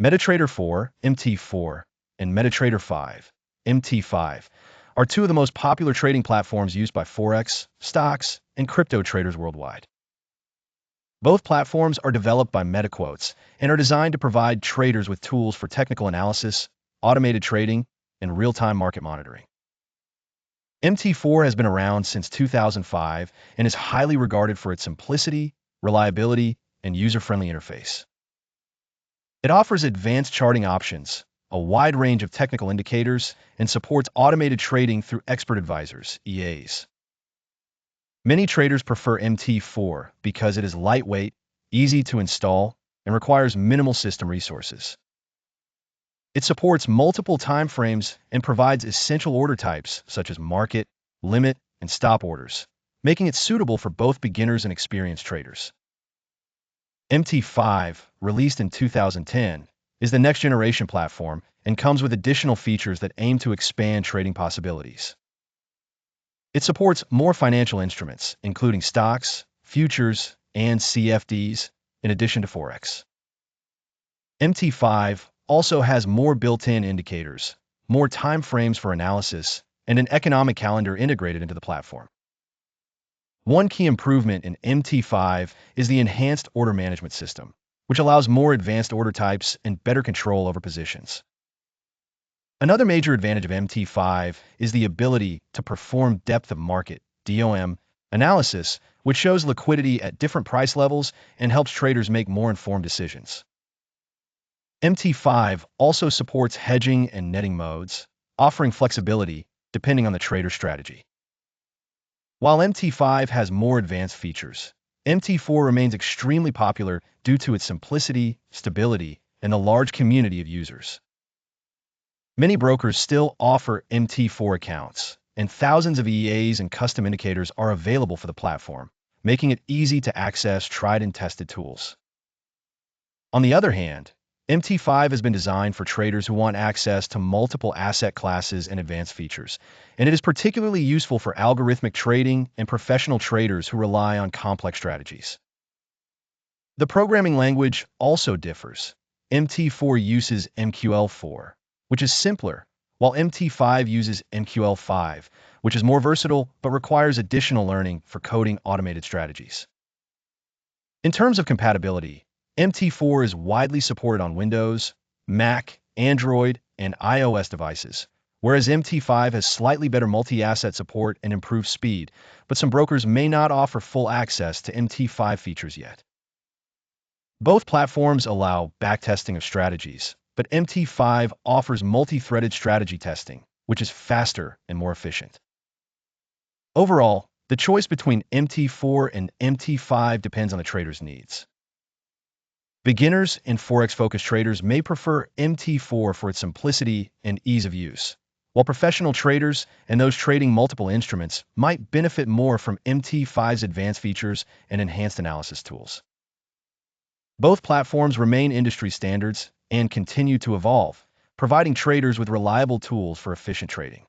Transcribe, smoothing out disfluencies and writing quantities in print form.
MetaTrader 4, MT4, and MetaTrader 5, MT5, are two of the most popular trading platforms used by Forex, stocks, and crypto traders worldwide. Both platforms are developed by MetaQuotes and are designed to provide traders with tools for technical analysis, automated trading, and real-time market monitoring. MT4 has been around since 2005 and is highly regarded for its simplicity, reliability, and user-friendly interface. It offers advanced charting options, a wide range of technical indicators, and supports automated trading through expert advisors, EAs. Many traders prefer MT4 because it is lightweight, easy to install, and requires minimal system resources. It supports multiple time frames and provides essential order types such as market, limit, and stop orders, making it suitable for both beginners and experienced traders. MT5, released in 2010, is the next-generation platform and comes with additional features that aim to expand trading possibilities. It supports more financial instruments, including stocks, futures, and CFDs, in addition to Forex. MT5 also has more built-in indicators, more time frames for analysis, and an economic calendar integrated into the platform. One key improvement in MT5 is the enhanced order management system, which allows more advanced order types and better control over positions. Another major advantage of MT5 is the ability to perform depth of market (DOM) analysis, which shows liquidity at different price levels and helps traders make more informed decisions. MT5 also supports hedging and netting modes, offering flexibility depending on the trader's strategy. While MT5 has more advanced features, MT4 remains extremely popular due to its simplicity, stability, and the large community of users. Many brokers still offer MT4 accounts, and thousands of EAs and custom indicators are available for the platform, making it easy to access tried and tested tools. On the other hand, MT5 has been designed for traders who want access to multiple asset classes and advanced features, and it is particularly useful for algorithmic trading and professional traders who rely on complex strategies. The programming language also differs. MT4 uses MQL4, which is simpler, while MT5 uses MQL5, which is more versatile but requires additional learning for coding automated strategies. In terms of compatibility, MT4 is widely supported on Windows, Mac, Android, and iOS devices, whereas MT5 has slightly better multi-asset support and improved speed, but some brokers may not offer full access to MT5 features yet. Both platforms allow backtesting of strategies, but MT5 offers multi-threaded strategy testing, which is faster and more efficient. Overall, the choice between MT4 and MT5 depends on the trader's needs. Beginners and Forex-focused traders may prefer MT4 for its simplicity and ease of use, while professional traders and those trading multiple instruments might benefit more from MT5's advanced features and enhanced analysis tools. Both platforms remain industry standards and continue to evolve, providing traders with reliable tools for efficient trading.